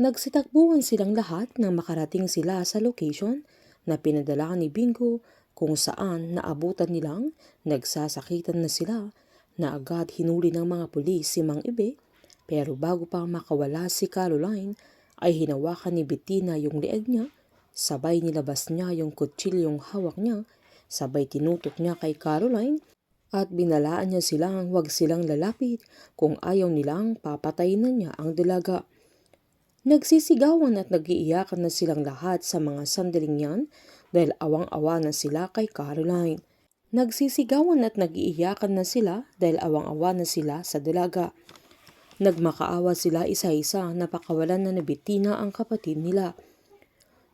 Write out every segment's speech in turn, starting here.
Nagsitakbuhan silang lahat nang makarating sila sa location na pinadala ni Bingo kung saan naabutan nilang nagsasakitan na sila na agad hinuli ng mga pulis si Mang Ibe, pero bago pa makawala si Caroline ay hinawakan ni Bettina yung leeg niya, sabay nilabas niya yung kutsilyong hawak niya, sabay tinutok niya kay Caroline at binalaan niya silang huwag silang lalapit kung ayaw nilang papatayin na niya ang dalaga. Nagsisigawan at nag-iiyakan na silang lahat sa mga sandaling yan dahil awang-awa na sila kay Caroline. Nagsisigawan at nag-iiyakan na sila dahil awang-awa na sila sa dalaga. Nagmakaawa sila isa-isa na pakawalan na ni Bettina ang kapatid nila.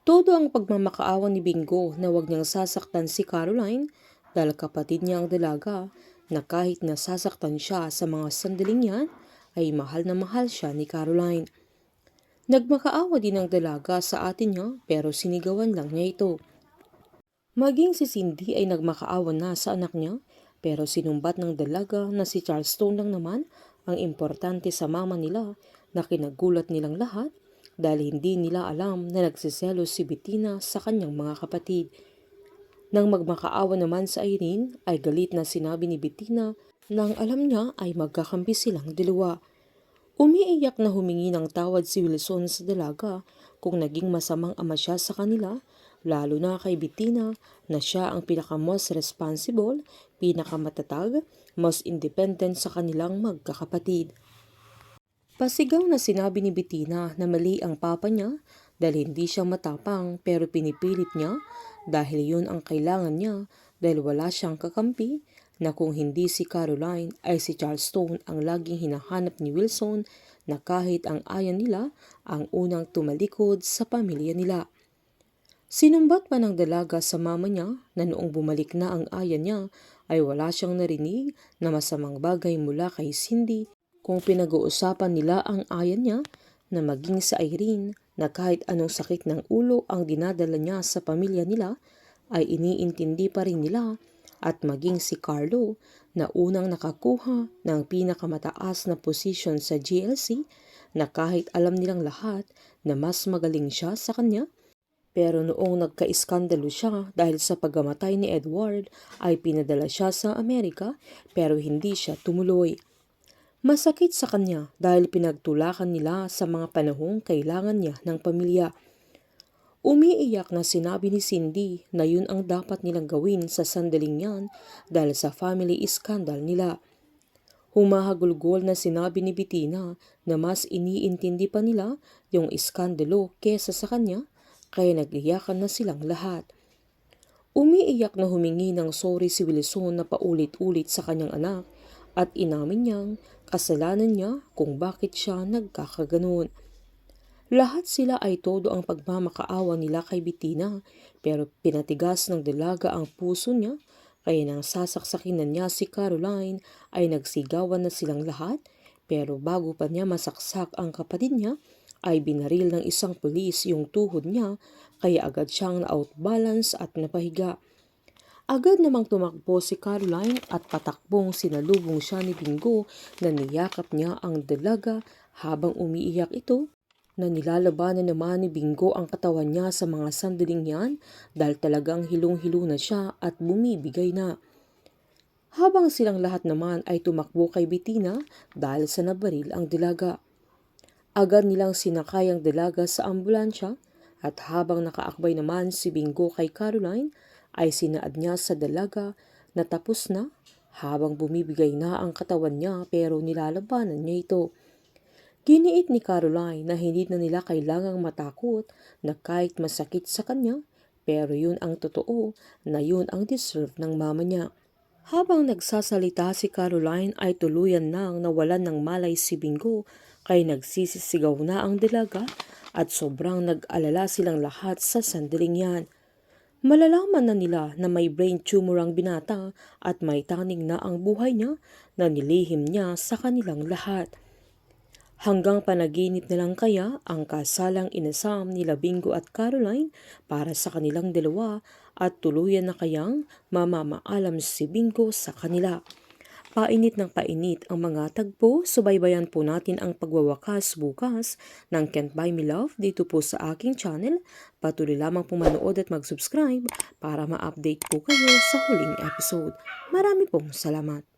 Todo ang pagmamakaawa ni Bingo na wag niyang sasaktan si Caroline dahil kapatid niya ang dalaga na kahit nasasaktan siya sa mga sandaling yan ay mahal na mahal siya ni Caroline. Nagmakaawa din ang dalaga sa atin niya pero sinigawan lang niya ito. Maging si Cindy ay nagmakaawa na sa anak niya pero sinumbat ng dalaga na si Charleston lang naman ang importante sa mama nila na kinagulat nilang lahat dahil hindi nila alam na nagsiselos si Bettina sa kanyang mga kapatid. Nang magmakaawa naman sa Irene ay galit na sinabi ni Bettina nang alam niya ay magkakampi silang dalawa. Umiiyak na humingi ng tawad si Wilson sa dalaga kung naging masamang ama siya sa kanila, lalo na kay Bettina na siya ang pinaka-most responsible, pinakamatatag, most independent sa kanilang magkakapatid. Pasigaw na sinabi ni Bettina na mali ang papa niya dahil hindi siya matapang pero pinipilit niya dahil yun ang kailangan niya dahil wala siyang kakampi na kung hindi si Caroline ay si Charleston ang laging hinahanap ni Wilson na kahit ang aya nila ang unang tumalikod sa pamilya nila. Sinumbat pa ng dalaga sa mama niya na noong bumalik na ang aya niya ay wala siyang narinig na masamang bagay mula kay Cindy kung pinag-uusapan nila ang aya niya na maging sa Irene na kahit anong sakit ng ulo ang dinadala niya sa pamilya nila ay iniintindi pa rin nila at maging si Carlo na unang nakakuha ng pinakamataas na posisyon sa GLC na kahit alam nilang lahat na mas magaling siya sa kanya. Pero noong nagka-iskandalo siya dahil sa pagkamatay ni Edward ay pinadala siya sa Amerika pero hindi siya tumuloy. Masakit sa kanya dahil pinagtulakan nila sa mga panahong kailangan niya ng pamilya. Umiiyak na sinabi ni Cindy na yun ang dapat nilang gawin sa sandaling yan dahil sa family scandal nila. Humahagulgol na sinabi ni Bettina na mas iniintindi pa nila yung iskandalo kesa sa kanya kaya nag-iyakan na silang lahat. Umiiyak na humingi ng sorry si Wilson na paulit-ulit sa kanyang anak at inamin niyang kasalanan niya kung bakit siya nagkakaganon. Lahat sila ay todo ang pagmamakaawa nila kay Bettina pero pinatigas ng dalaga ang puso niya kaya nang sasaksakin na niya si Caroline ay nagsigawan na silang lahat pero bago pa niya masaksak ang kapatid niya ay binaril ng isang pulis yung tuhod niya kaya agad siyang na-outbalance at napahiga. Agad namang tumakbo si Caroline at patakbong sinalubong siya ni Bingo na niyakap niya ang dalaga habang umiiyak ito na nilalabanan naman ni Bingo ang katawan niya sa mga sandaling yan dahil talagang hilong-hilo na siya at bumibigay na. Habang silang lahat naman ay tumakbo kay Bettina dahil sa nabaril ang dalaga. Agad nilang sinakay ang dalaga sa ambulansya at habang nakaakbay naman si Bingo kay Caroline ay sinaad niya sa dalaga na tapos na habang bumibigay na ang katawan niya pero nilalabanan niya ito. Giniit ni Caroline na hindi na nila kailangang matakot na kahit masakit sa kanya pero yun ang totoo na yun ang deserve ng mama niya. Habang nagsasalita si Caroline ay tuluyan nang nawalan ng malay si Bingo kay nagsisisigaw na ang dalaga at sobrang nag-alala silang lahat sa sandaling yan. Malalaman na nila na may brain tumor ang binata at may taning na ang buhay niya na nilihim niya sa kanilang lahat. Hanggang panaginip na lang kaya ang kasalang inasam nila Bingo at Caroline para sa kanilang dalawa at tuluyan na kayang mamamaalam si Bingo sa kanila. painit ng painit ang mga tagpo, subaybayan po natin ang pagwawakas bukas ng Can't Buy Me Love dito po sa aking channel. Patuloy lamang po manood at mag-subscribe para ma-update po kayo sa huling episode. Marami pong salamat.